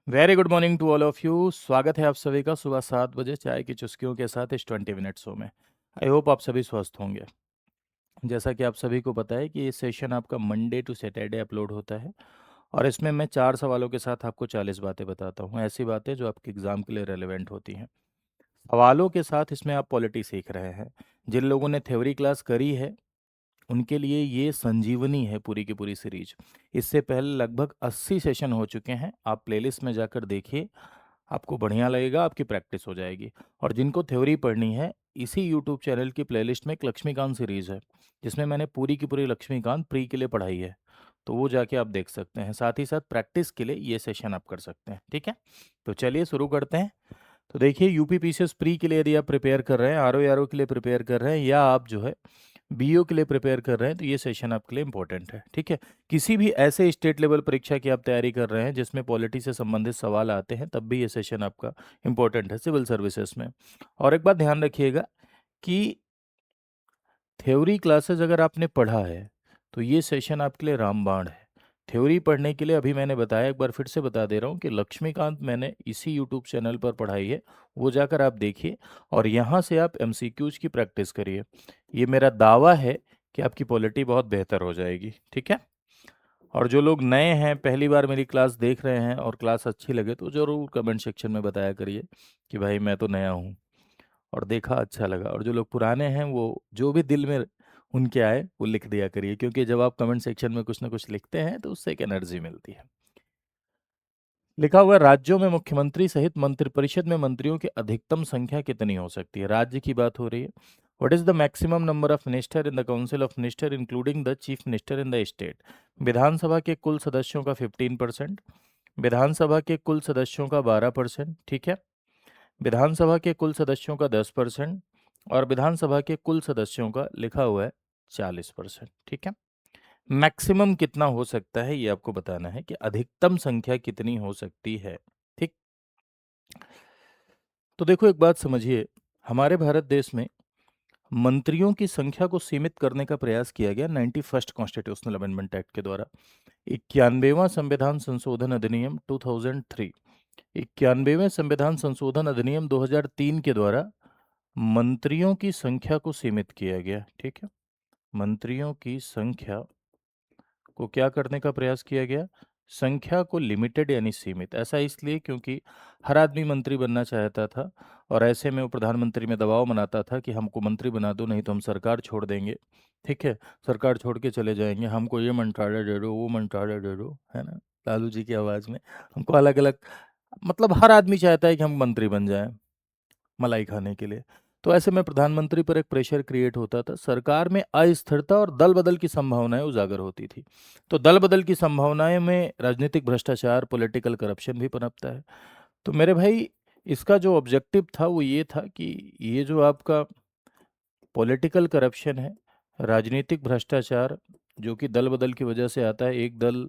Very good morning to all of you. स्वागत है आप सभी का सुबह 7 बजे चाय की चुस्कियों के साथ इस 20 मिनट शो में। आई होप आप सभी स्वस्थ होंगे। जैसा कि आप सभी को पता है कि ये सेशन आपका मंडे टू सैटरडे अपलोड होता है और इसमें मैं 4 सवालों के साथ आपको 40 बातें बताता हूँ, ऐसी बातें जो आपके एग्जाम के लिए रेलिवेंट होती हैं। सवालों के साथ इसमें आप पॉलिटी सीख रहे हैं। जिन लोगों ने थ्योरी क्लास करी है उनके लिए ये संजीवनी है पूरी की पूरी सीरीज। इससे पहले लगभग 80 सेशन हो चुके हैं, आप प्लेलिस्ट में जाकर देखिए, आपको बढ़िया लगेगा, आपकी प्रैक्टिस हो जाएगी। और जिनको थ्योरी पढ़नी है, इसी यूट्यूब चैनल की प्लेलिस्ट में एक लक्ष्मीकांत सीरीज है जिसमें मैंने पूरी की पूरी लक्ष्मीकांत प्री के लिए पढ़ाई है, तो वो जाके आप देख सकते हैं। साथ ही साथ प्रैक्टिस के लिए ये सेशन आप कर सकते हैं, ठीक है। तो चलिए शुरू करते हैं। तो देखिए, यूपी पीसीएस प्री के लिए यदि आप प्रिपेयर कर रहे हैं, आरओ के लिए प्रिपेयर कर रहे हैं, या आप जो है बीओ के लिए प्रिपेयर कर रहे हैं, तो ये सेशन आपके लिए इंपॉर्टेंट है, ठीक है। किसी भी ऐसे स्टेट लेवल परीक्षा की आप तैयारी कर रहे हैं जिसमें पॉलिटी से संबंधित सवाल आते हैं, तब भी ये सेशन आपका इंपॉर्टेंट है सिविल सर्विसेज में। और एक बात ध्यान रखिएगा कि थ्योरी क्लासेस अगर आपने पढ़ा है तो ये सेशन आपके लिए रामबाण है। थ्योरी पढ़ने के लिए अभी मैंने बताया, एक बार फिर से बता दे रहा हूँ कि लक्ष्मीकांत मैंने इसी यूट्यूब चैनल पर पढ़ाई है, वो जाकर आप देखिए और यहाँ से आप एमसीक्यूज की प्रैक्टिस करिए। ये मेरा दावा है कि आपकी पॉलिटी बहुत बेहतर हो जाएगी, ठीक है। और जो लोग नए हैं, पहली बार मेरी क्लास देख रहे हैं और क्लास अच्छी लगे तो ज़रूर कमेंट सेक्शन में बताया करिए कि भाई मैं तो नया हूँ और देखा अच्छा लगा। और जो लोग पुराने हैं वो जो भी दिल में उनके आए वो लिख दिया करिए, क्योंकि जब आप कमेंट सेक्शन में कुछ ना कुछ लिखते हैं तो उससे एक एनर्जी मिलती है। लिखा हुआ है, राज्यों में मुख्यमंत्री सहित मंत्रिपरिषद में मंत्रियों की अधिकतम संख्या कितनी हो सकती है। राज्य की बात हो रही है। What is the maximum number of minister in the council of minister including the chief minister in the state. विधानसभा के कुल सदस्यों का 15%, विधानसभा के कुल सदस्यों का 12%, ठीक है। विधानसभा के कुल सदस्यों का 10% और विधानसभा के कुल सदस्यों का लिखा हुआ है 40%, ठीक है। मैक्सिमम कितना हो सकता है ये आपको बताना है कि अधिकतम संख्या कितनी हो सकती है, ठीक। तो देखो एक बात समझिए, हमारे भारत देश में मंत्रियों की संख्या को सीमित करने का प्रयास किया गया 91st कॉन्स्टिट्यूशनल अमेंडमेंट एक्ट के द्वारा। 91वां संविधान संशोधन अधिनियम 2003, 91वें संविधान संशोधन अधिनियम 2003 के द्वारा मंत्रियों की संख्या को सीमित किया गया, ठीक है। मंत्रियों की संख्या को क्या करने का प्रयास किया गया, संख्या को लिमिटेड यानी सीमित। ऐसा इसलिए क्योंकि हर आदमी मंत्री बनना चाहता था और ऐसे में वो प्रधानमंत्री में दबाव बनाता था कि हमको मंत्री बना दो, नहीं तो हम सरकार छोड़ देंगे, ठीक है। सरकार छोड़ के चले जाएंगे, हमको ये मंत्रालय दे दो, वो मंत्रालय दे दो, है ना, लालू जी की आवाज़ में। हमको अलग अलग, मतलब हर आदमी चाहता है कि हम मंत्री बन जाएं मलाई खाने के लिए। तो ऐसे में प्रधानमंत्री पर एक प्रेशर क्रिएट होता था, सरकार में अस्थिरता और दल बदल की संभावनाएं उजागर होती थी। तो दल बदल की संभावनाएं में राजनीतिक भ्रष्टाचार, पॉलिटिकल करप्शन भी पनपता है। तो मेरे भाई, इसका जो ऑब्जेक्टिव था वो ये था कि ये जो आपका पॉलिटिकल करप्शन है, राजनीतिक भ्रष्टाचार, जो कि दल बदल की वजह से आता है, एक दल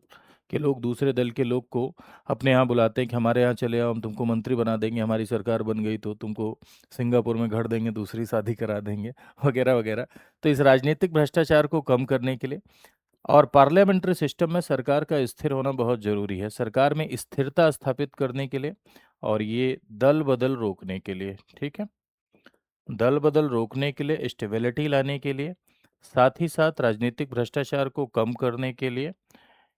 के लोग दूसरे दल के लोग को अपने यहाँ बुलाते हैं कि हमारे यहाँ चले आओ, हम तुमको मंत्री बना देंगे, हमारी सरकार बन गई तो तुमको सिंगापुर में घर देंगे, दूसरी शादी करा देंगे, वगैरह वगैरह। तो इस राजनीतिक भ्रष्टाचार को कम करने के लिए और पार्लियामेंट्री सिस्टम में सरकार का स्थिर होना बहुत ज़रूरी है, सरकार में स्थिरता स्थापित करने के लिए और ये दल बदल रोकने के लिए, ठीक है। दल बदल रोकने के लिए, स्टेबिलिटी लाने के लिए, साथ ही साथ राजनीतिक भ्रष्टाचार को कम करने के लिए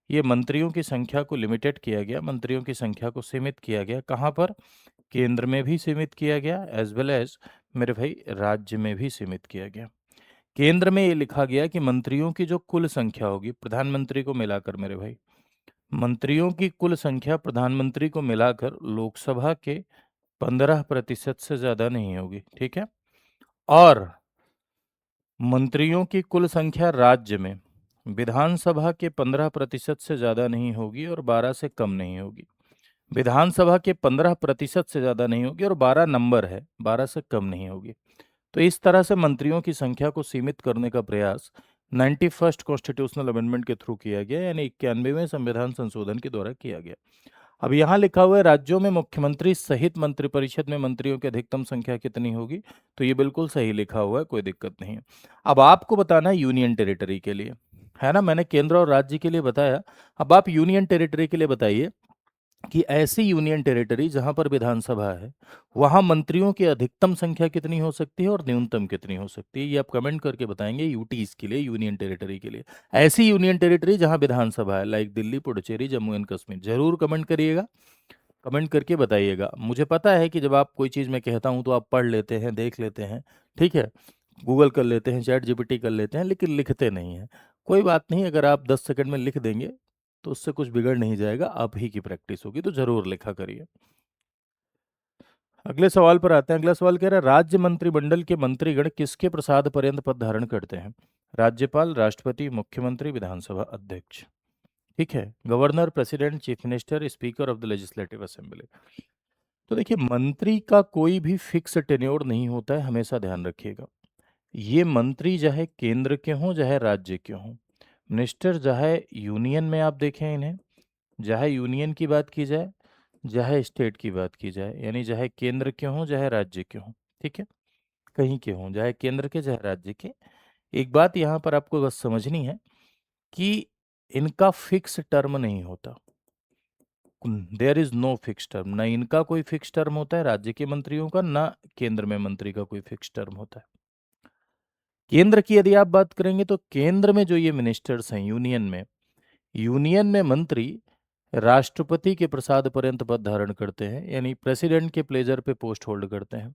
ये मंत्रियों की संख्या को लिमिटेड किया गया, मंत्रियों की संख्या को सीमित किया गया। कहाँ पर? केंद्र में भी सीमित किया गया एज वेल एज मेरे भाई राज्य में भी सीमित किया गया। केंद्र में ये लिखा गया कि मंत्रियों की जो कुल संख्या होगी प्रधानमंत्री को मिलाकर, मेरे भाई मंत्रियों की कुल संख्या प्रधानमंत्री को मिलाकर लोकसभा के 15% से ज़्यादा नहीं होगी, ठीक है। और मंत्रियों की कुल संख्या राज्य में विधानसभा के 15% से ज़्यादा नहीं होगी और 12 से कम नहीं होगी। विधानसभा के 15% से ज़्यादा नहीं होगी और 12 नंबर है, 12 से कम नहीं होगी। तो इस तरह से मंत्रियों की संख्या को सीमित करने का प्रयास 91st कॉन्स्टिट्यूशनल अमेंडमेंट के थ्रू किया गया, यानी 91वें संविधान संशोधन के द्वारा किया गया। अब यहाँ लिखा हुआ है राज्यों में मुख्यमंत्री सहित मंत्रिपरिषद में मंत्रियों की अधिकतम संख्या कितनी होगी, तो ये बिल्कुल सही लिखा हुआ है, कोई दिक्कत नहीं है। अब आपको बताना है यूनियन टेरिटरी के लिए, है ना, मैंने केंद्र और राज्य के लिए बताया, अब आप यूनियन टेरिटरी के लिए बताइए कि ऐसी यूनियन टेरिटरी जहां पर विधानसभा है वहां मंत्रियों की अधिकतम संख्या कितनी हो सकती है और न्यूनतम कितनी हो सकती है, ये आप कमेंट करके बताएंगे यूटीज के लिए, यूनियन टेरिटरी के लिए। ऐसी यूनियन टेरिटरी जहां विधानसभा है, लाइक दिल्ली, पुडुचेरी, जम्मू एंड कश्मीर, जरूर कमेंट करिएगा, कमेंट करके बताइएगा। मुझे पता है कि जब आप कोई चीज़ मैं कहता हूं तो आप पढ़ लेते हैं, देख लेते हैं, ठीक है, गूगल कर लेते हैं, चैट जीपीटी कर लेते हैं, लेकिन लिखते नहीं हैं। कोई बात नहीं, अगर आप 10 सेकंड में लिख देंगे तो उससे कुछ बिगड़ नहीं जाएगा, आप ही की प्रैक्टिस होगी, तो जरूर लिखा करिए। अगले सवाल पर आते हैं। अगला सवाल कह रहा है, राज्य मंत्रिमंडल के मंत्रीगण किसके प्रसाद पर्यंत पद धारण करते हैं? राज्यपाल, राष्ट्रपति, मुख्यमंत्री, विधानसभा अध्यक्ष। ठीक है, governor, president, chief minister, speaker of the legislative assembly. तो देखिए, मंत्री का कोई भी फिक्स टेन्योर नहीं होता है, हमेशा ध्यान रखिएगा। ये मंत्री चाहे केंद्र के हों चाहे राज्य के हों, मिनिस्टर चाहे यूनियन में आप देखें इन्हें, चाहे यूनियन की बात की जाए चाहे स्टेट की बात की जाए, यानी चाहे केंद्र के हों चाहे राज्य के हों, ठीक है, कहीं के हों, चाहे केंद्र के चाहे राज्य के, एक बात यहाँ पर आपको बस समझनी है कि इनका फिक्स टर्म नहीं होता। There is no fix term, ना इनका कोई फिक्स टर्म होता है राज्य के मंत्रियों का, ना केंद्र में मंत्री का कोई फिक्स टर्म होता है। केंद्र की यदि आप बात करेंगे तो केंद्र में जो ये मिनिस्टर्स हैं यूनियन में मंत्री राष्ट्रपति के प्रसाद पर्यंत पद धारण करते हैं, यानी प्रेसिडेंट के प्लेजर पे पोस्ट होल्ड करते हैं।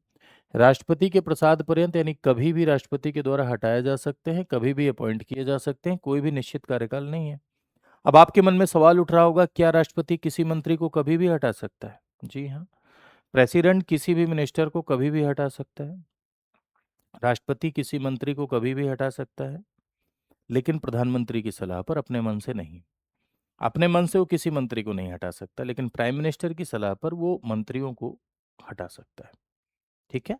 राष्ट्रपति के प्रसाद पर्यंत यानी कभी भी राष्ट्रपति के द्वारा हटाए जा सकते हैं, कभी भी अपॉइंट किए जा सकते हैं, कोई भी निश्चित कार्यकाल नहीं है। अब आपके मन में सवाल उठ रहा होगा, क्या राष्ट्रपति किसी मंत्री को कभी भी हटा सकता है? जी हाँ, प्रेसिडेंट किसी भी मिनिस्टर को कभी भी हटा सकता है, राष्ट्रपति किसी मंत्री को कभी भी हटा सकता है, लेकिन प्रधानमंत्री की सलाह पर, अपने मन से नहीं। अपने मन से वो किसी मंत्री को नहीं हटा सकता, लेकिन प्राइम मिनिस्टर की सलाह पर वो मंत्रियों को हटा सकता है। ठीक है,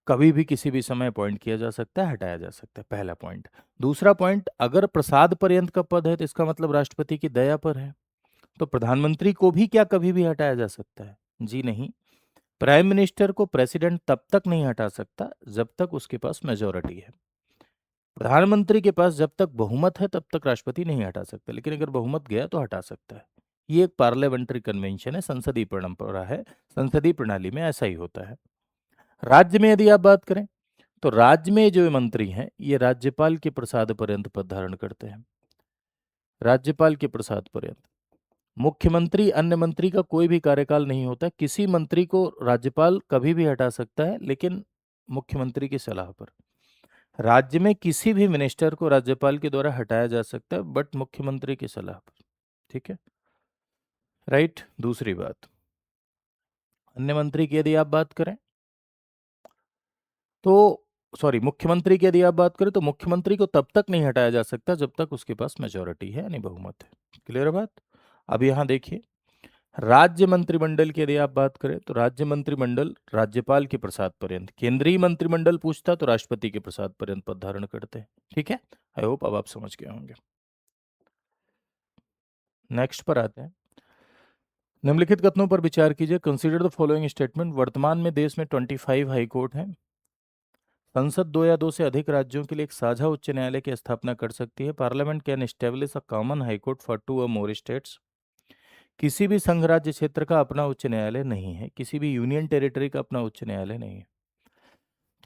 कभी भी किसी भी समय अपॉइंट किया जा सकता है, हटाया जा सकता है, पहला पॉइंट। दूसरा पॉइंट, अगर प्रसाद पर्यंत का पद है तो इसका मतलब राष्ट्रपति की दया पर है, तो प्रधानमंत्री को भी क्या कभी भी हटाया जा सकता है? जी नहीं। प्राइम मिनिस्टर को प्रेसिडेंट तब तक नहीं हटा सकता जब तक उसके पास मेजोरिटी है। प्रधानमंत्री के पास जब तक बहुमत है तब तक राष्ट्रपति नहीं हटा सकता, लेकिन अगर बहुमत गया तो हटा सकता है। ये एक पार्लियामेंट्री कन्वेंशन है, संसदीय परंपरा है, संसदीय प्रणाली में ऐसा ही होता है। राज्य में यदि आप बात करें तो राज्य में जो मंत्री हैं ये राज्यपाल के प्रसाद पर्यंत पद धारण करते हैं, राज्यपाल के प्रसाद पर्यंत। मुख्यमंत्री, अन्य मंत्री का कोई भी कार्यकाल नहीं होता, किसी मंत्री को राज्यपाल कभी भी हटा सकता है, लेकिन मुख्यमंत्री की सलाह पर। राज्य में किसी भी मिनिस्टर को राज्यपाल के द्वारा हटाया जा सकता है, बट मुख्यमंत्री की सलाह पर। ठीक है, राइट। दूसरी बात, अन्य मंत्री की यदि आप बात करें तो, सॉरी, मुख्यमंत्री की यदि आप बात करें तो मुख्यमंत्री को तब तक नहीं हटाया जा सकता जब तक उसके पास मेजोरिटी है, यानी बहुमत है। क्लियर है बात? अब यहां देखिए, राज्य मंत्रिमंडल की यदि आप बात करें तो राज्य मंत्रिमंडल राज्यपाल के प्रसाद पर्यंत, केंद्रीय मंत्रिमंडल पूछता तो राष्ट्रपति के प्रसाद पर्यंत पद धारण करते हैं। ठीक है, आई होप अब आप समझ गए होंगे। नेक्स्ट पर आते हैं। निम्नलिखित कथनों पर विचार कीजिए। Consider the following statement. वर्तमान में देश में 25 हाई कोर्ट हैं। संसद दो या दो से अधिक राज्यों के लिए एक साझा उच्च न्यायालय की स्थापना कर सकती है। Parliament can establish a common high court for 2 और मोर स्टेट्स। किसी भी संघ राज्य क्षेत्र का अपना उच्च न्यायालय नहीं है, किसी भी यूनियन टेरिटरी का अपना उच्च न्यायालय नहीं है।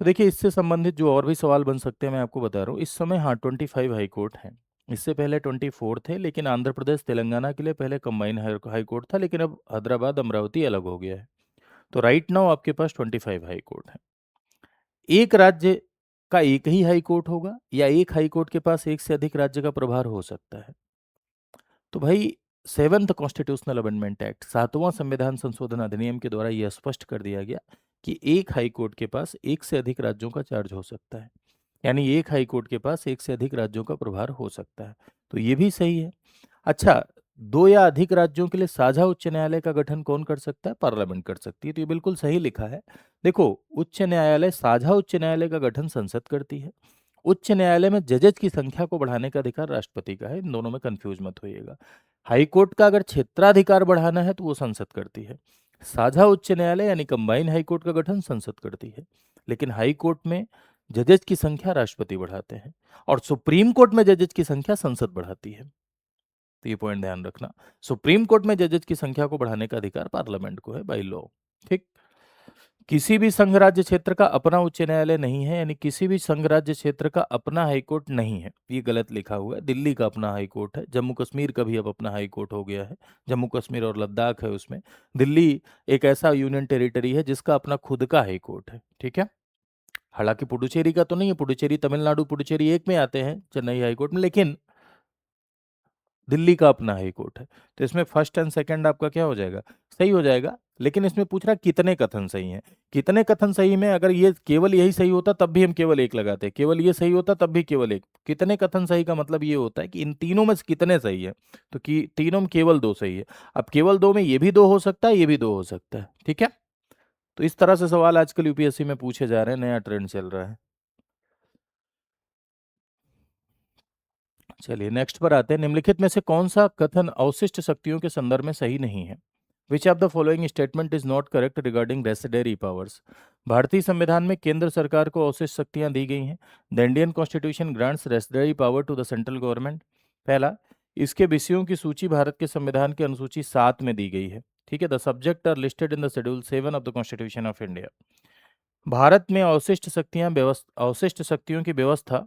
तो देखिए, इससे संबंधित जो और भी सवाल बन सकते हैं मैं आपको बता रहा हूँ। इस समय हाँ 25 हाई कोर्ट हैं, इससे पहले 24 थे, लेकिन आंध्र प्रदेश तेलंगाना के लिए पहले कंबाइन हाई कोर्ट था, लेकिन अब हैदराबाद अमरावती अलग हो गया है। तो राइट नाउ आपके पास 25 हाई कोर्ट है। एक राज्य का एक ही हाई कोर्ट होगा या एक हाई कोर्ट के पास एक से अधिक राज्य का प्रभार हो सकता है? तो भाई, 7th कॉन्स्टिट्यूशनल अमेंडमेंट एक्ट, 7वां संविधान संशोधन अधिनियम के द्वारा यह स्पष्ट कर दिया गया कि एक हाई कोर्ट के पास एक से अधिक राज्यों का चार्ज हो सकता है, यानी एक हाई कोर्ट के पास एक से अधिक राज्यों का प्रभार हो सकता है। तो ये भी सही है। अच्छा, दो या अधिक राज्यों के लिए साझा उच्च न्यायालय का गठन कौन कर सकता है? पार्लियामेंट कर सकती है। तो ये बिल्कुल सही लिखा है। देखो, उच्च न्यायालय, साझा उच्च न्यायालय का गठन संसद करती है। उच्च न्यायालय में जजेज की संख्या को बढ़ाने का अधिकार राष्ट्रपति का है। इन दोनों में कंफ्यूज मत होइएगा। हाई कोर्ट का अगर क्षेत्राधिकार बढ़ाना है तो वो संसद करती है। साझा उच्च न्यायालय यानी कंबाइन हाई कोर्ट का गठन संसद करती है, लेकिन हाई कोर्ट में जजेज की संख्या राष्ट्रपति बढ़ाते हैं और सुप्रीम कोर्ट में जजेज की संख्या संसद बढ़ाती है। तो ये पॉइंट ध्यान रखना। सुप्रीम कोर्ट में जजेस की संख्या को बढ़ाने का अधिकार पार्लियामेंट को है बाई लॉ। ठीक। किसी भी संघ राज्य क्षेत्र का अपना उच्च न्यायालय नहीं है, यानी किसी भी संघ राज्य क्षेत्र का अपना हाईकोर्ट नहीं है, ये गलत लिखा हुआ है। दिल्ली का अपना हाईकोर्ट है, जम्मू कश्मीर का भी अब अपना हाईकोर्ट हो गया है, जम्मू कश्मीर और लद्दाख है उसमें। दिल्ली एक ऐसा यूनियन टेरिटरी है जिसका अपना खुद का हाईकोर्ट है। ठीक है। हालांकि पुडुचेरी का तो नहीं है, पुडुचेरी तमिलनाडु पुडुचेरी एक में आते हैं चेन्नई हाईकोर्ट में, लेकिन दिल्ली का अपना हाई कोर्ट है। तो इसमें फर्स्ट एंड सेकंड आपका क्या हो जाएगा, सही हो जाएगा। लेकिन इसमें पूछ रहा है कितने कथन सही हैं। कितने कथन सही में अगर ये केवल यही सही होता तब भी हम केवल एक लगाते, केवल ये सही होता तब भी केवल एक। कितने कथन सही का मतलब ये होता है कि इन तीनों में से कितने सही है, तो कि तीनों में केवल दो सही है। अब केवल दो में ये भी दो हो सकता है, ये भी दो हो सकता है। ठीक है। तो इस तरह से सवाल आजकल यूपीएससी में पूछे जा रहे हैं, नया ट्रेंड चल रहा है। चलिए नेक्स्ट पर आते हैं। निम्नलिखित में से कौन सा कथन अवशिष्ट शक्तियों के संदर्भ में सही नहीं है। Which of the following statement is not correct regarding residuary powers. भारतीय संविधान में केंद्र सरकार को अवशिष्ट शक्तियां दी गई हैं। The Indian constitution grants residuary power to the central government. पहला, इसके विषयों की सूची भारत के संविधान की अनुसूची 7 में दी गई है। ठीक है। The subject are listed in the schedule 7 of the constitution of India. Bharat में अवशिष्ट शक्तियों की व्यवस्था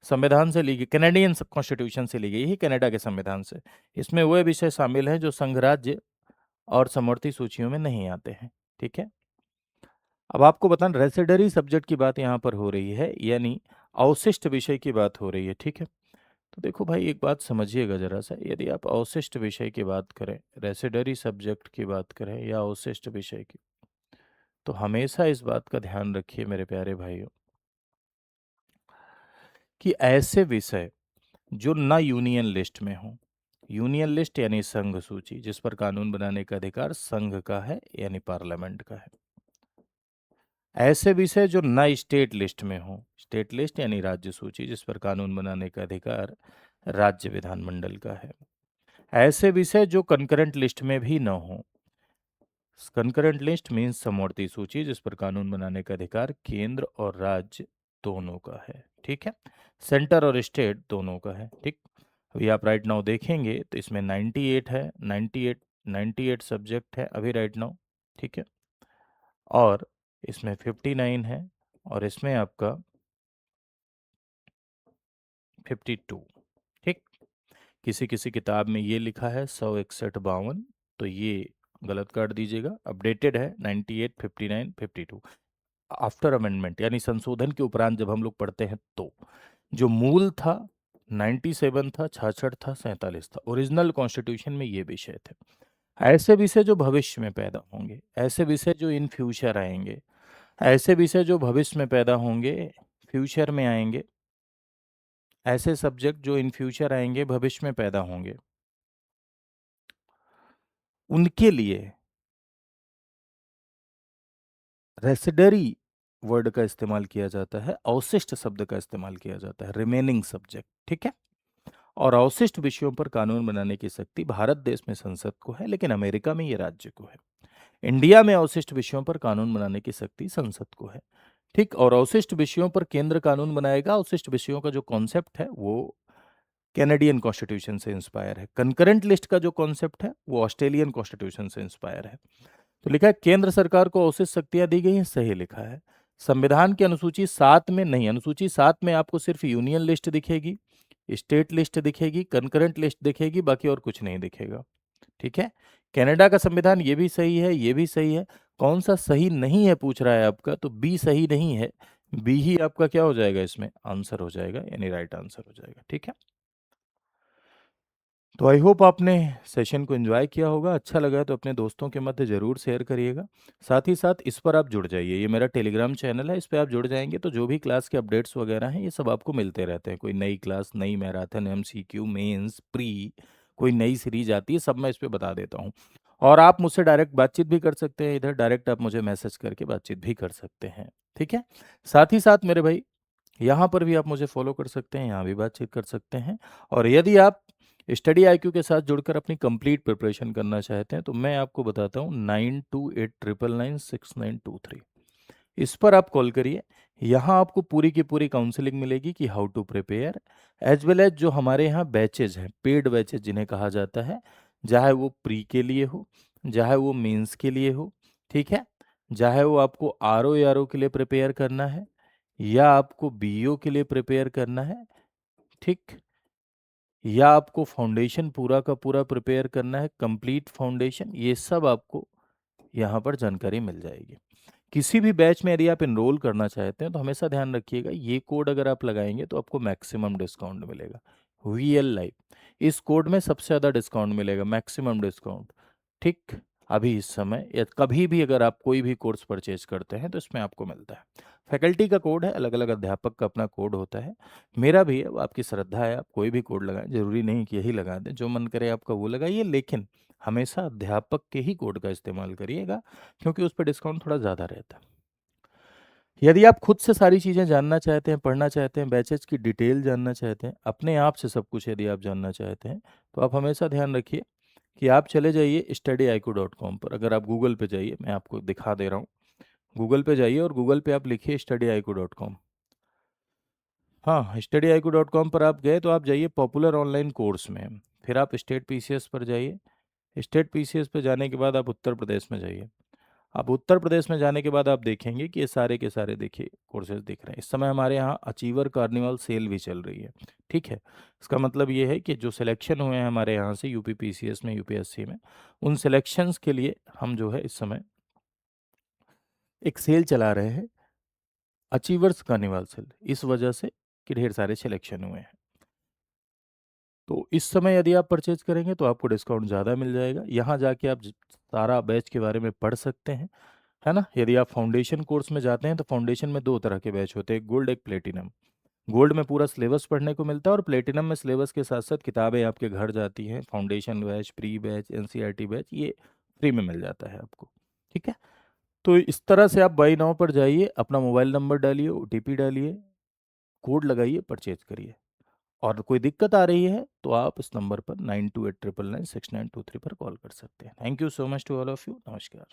संविधान से ली गई, कैनेडियन कॉन्स्टिट्यूशन से ली गई है, कनाडा के संविधान से। इसमें वह विषय शामिल हैं जो संघ राज्य और समवर्ती सूचियों में नहीं आते हैं। ठीक है। अब आपको बताना, रेसिडरी सब्जेक्ट की बात यहाँ पर हो रही है, यानी अवशिष्ट विषय की बात हो रही है। ठीक है। तो देखो भाई, एक बात समझिएगा जरा सा, यदि आप अवशिष्ट विषय की बात करें, रेसिडरी सब्जेक्ट की बात करें या अवशिष्ट विषय की, तो हमेशा इस बात का ध्यान रखिए मेरे प्यारे भाइयों, कि ऐसे विषय जो ना यूनियन लिस्ट में हो, यूनियन लिस्ट यानी संघ सूची, जिस पर कानून बनाने का अधिकार संघ का है यानी पार्लियामेंट का है, ऐसे विषय जो ना स्टेट लिस्ट में हो, स्टेट लिस्ट यानी राज्य सूची, जिस पर कानून बनाने का अधिकार राज्य विधानमंडल का है, ऐसे विषय जो कंकरेंट लिस्ट में भी न हो, कंकरेंट लिस्ट मीन्स समवर्ती सूची, जिस पर कानून बनाने का अधिकार केंद्र और राज्य दोनों का है। ठीक है। सेंटर और स्टेट दोनों का है। ठीक। अभी आप राइट नाउ देखेंगे तो इसमें 98 है, 98 सब्जेक्ट है अभी राइट नाउ। ठीक है। और इसमें 59 है, और इसमें आपका 52। ठीक। किसी किसी किताब में ये लिखा है 161-52, तो ये गलत काट दीजिएगा। अपडेटेड है 98, 59, 52 आफ्टर अमेंडमेंट, यानी संशोधन के उपरांत जब हम लोग पढ़ते हैं तो। जो मूल था 97 था, 66 था, 47 था, ओरिजिनल कॉन्स्टिट्यूशन में ये विषय थे। ऐसे विषय जो भविष्य में पैदा होंगे, ऐसे विषय जो इन फ्यूचर आएंगे, ऐसे विषय जो भविष्य में पैदा होंगे, फ्यूचर में आएंगे, ऐसे सब्जेक्ट जो इन फ्यूचर आएंगे, भविष्य में पैदा होंगे, उनके लिए रेसिडरी वर्ड का इस्तेमाल किया जाता है, अवशिष्ट शब्द का इस्तेमाल किया जाता है, रिमेनिंग सब्जेक्ट। ठीक है। और अवशिष्ट विषयों पर कानून बनाने की शक्ति भारत देश में संसद को है, लेकिन अमेरिका में ये राज्य को है। इंडिया में अवशिष्ट विषयों पर कानून बनाने की शक्ति संसद को है। ठीक। और अवशिष्ट विषयों पर केंद्र कानून बनाएगा। अवशिष्ट विषयों का जो कॉन्सेप्ट है वो कैनेडियन कॉन्स्टिट्यूशन से इंस्पायर है। कंकरेंट लिस्ट का जो कॉन्सेप्ट है वो ऑस्ट्रेलियन कॉन्स्टिट्यूशन से इंस्पायर है। तो लिखा है केंद्र सरकार को अवशिष्ट शक्तियां दी गई हैं, सही लिखा है। संविधान की अनुसूची 7 में नहीं, अनुसूची 7 में आपको सिर्फ यूनियन लिस्ट दिखेगी, स्टेट लिस्ट दिखेगी, कंकरेंट लिस्ट दिखेगी, बाकी और कुछ नहीं दिखेगा। ठीक है। कनाडा का संविधान ये भी सही है, ये भी सही है। कौन सा सही नहीं है पूछ रहा है आपका, तो बी सही नहीं है। बी ही आपका क्या हो जाएगा, इसमें आंसर हो जाएगा, यानी राइट आंसर हो जाएगा। ठीक है। तो आई होप आपने सेशन को एंजॉय किया होगा, अच्छा लगा तो अपने दोस्तों के मध्य ज़रूर शेयर करिएगा। साथ ही साथ इस पर आप जुड़ जाइए, ये मेरा टेलीग्राम चैनल है, इस पर आप जुड़ जाएंगे तो जो भी क्लास के अपडेट्स वगैरह हैं ये सब आपको मिलते रहते हैं। कोई नई क्लास, नई मैराथन, एमसीक्यू, मेंस, प्री, कोई नई सीरीज आती है, सब मैं इस पर बता देता हूँ। और आप मुझसे डायरेक्ट बातचीत भी कर सकते हैं, इधर डायरेक्ट आप मुझे मैसेज करके बातचीत भी कर सकते हैं। ठीक है। साथ ही साथ मेरे भाई, यहाँ पर भी आप मुझे फॉलो कर सकते हैं, यहाँ भी बातचीत कर सकते हैं। और यदि आप स्टडी आईक्यू के साथ जुड़कर अपनी कंप्लीट प्रिपरेशन करना चाहते हैं तो मैं आपको बताता हूँ 9289996923, इस पर आप कॉल करिए। यहाँ आपको पूरी की पूरी काउंसलिंग मिलेगी कि how to prepare, as well as जो हमारे यहाँ बैचेज हैं, पेड बैचेज जिन्हें कहा जाता है, चाहे वो प्री के लिए हो, चाहे वो मेंस के लिए हो, ठीक है, चाहे वो आपको आरओ आरओ के लिए प्रिपेयर करना है या आपको बीईओ के लिए प्रिपेयर करना है, ठीक, या आपको फाउंडेशन पूरा का पूरा प्रिपेयर करना है, कंप्लीट फाउंडेशन, ये सब आपको यहाँ पर जानकारी मिल जाएगी। किसी भी बैच में यदि आप एनरोल करना चाहते हैं तो हमेशा ध्यान रखिएगा, ये कोड अगर आप लगाएंगे तो आपको मैक्सिमम डिस्काउंट मिलेगा। वीएल लाइव, इस कोड में सबसे ज़्यादा डिस्काउंट मिलेगा, मैक्सिमम डिस्काउंट, ठीक। अभी इस समय या कभी भी अगर आप कोई भी कोर्स परचेज करते हैं तो इसमें आपको मिलता है। फैकल्टी का कोड है, अलग अलग अध्यापक का अपना कोड होता है। मेरा भी है, वो आपकी श्रद्धा है, आप कोई भी कोड लगाएं, जरूरी नहीं कि यही लगा दें, जो मन करे आपका वो लगाइए, लेकिन हमेशा अध्यापक के ही कोड का इस्तेमाल करिएगा, क्योंकि उस पर डिस्काउंट थोड़ा ज़्यादा रहता है। यदि आप खुद से सारी चीज़ें जानना चाहते हैं, पढ़ना चाहते हैं, बैचेज की डिटेल जानना चाहते हैं, अपने आप से सब कुछ यदि आप जानना चाहते हैं, तो आप हमेशा ध्यान रखिए कि आप चले जाइए studyaiku.com पर। अगर आप गूगल पे जाइए, मैं आपको दिखा दे रहा हूँ, गूगल पे जाइए और गूगल पे आप लिखिए studyaiku.com। हाँ, studyaiku.com पर आप गए तो आप जाइए पॉपुलर ऑनलाइन कोर्स में, फिर आप स्टेट पीसीएस पर जाइए। स्टेट पीसीएस पर जाने के बाद आप उत्तर प्रदेश में जाइए। अब उत्तर प्रदेश में जाने के बाद आप देखेंगे कि ये सारे के सारे देखिए कोर्सेज दिख रहे हैं। इस समय हमारे यहाँ अचीवर कार्निवल सेल भी चल रही है, ठीक है। इसका मतलब ये है कि जो सिलेक्शन हुए हैं हमारे यहाँ से यूपी पीसीएस में, यूपीएससी में, उन सिलेक्शंस के लिए हम जो है इस समय एक सेल चला रहे हैं, अचीवर्स कार्निवल सेल, इस वजह से कि ढेर सारे सिलेक्शन हुए हैं। तो इस समय यदि आप परचेज करेंगे तो आपको डिस्काउंट ज़्यादा मिल जाएगा। यहाँ जाके आप सारा बैच के बारे में पढ़ सकते हैं, है ना। यदि आप फाउंडेशन कोर्स में जाते हैं तो फाउंडेशन में दो तरह के बैच होते हैं, एक गोल्ड एक प्लेटिनम। गोल्ड में पूरा सिलेबस पढ़ने को मिलता है और प्लेटिनम में सिलेबस के साथ साथ किताबें आपके घर जाती हैं, foundation batch, pre batch, NCERT batch, ये फ्री में मिल जाता है आपको, ठीक है। तो इस तरह से आप बाई नाउ पर जाइए, अपना मोबाइल नंबर डालिए, ओटीपी डालिए, कोड लगाइए, परचेज करिए। और कोई दिक्कत आ रही है तो आप इस नंबर पर 9289996923 पर कॉल कर सकते हैं। Thank you so much to all of you. नमस्कार।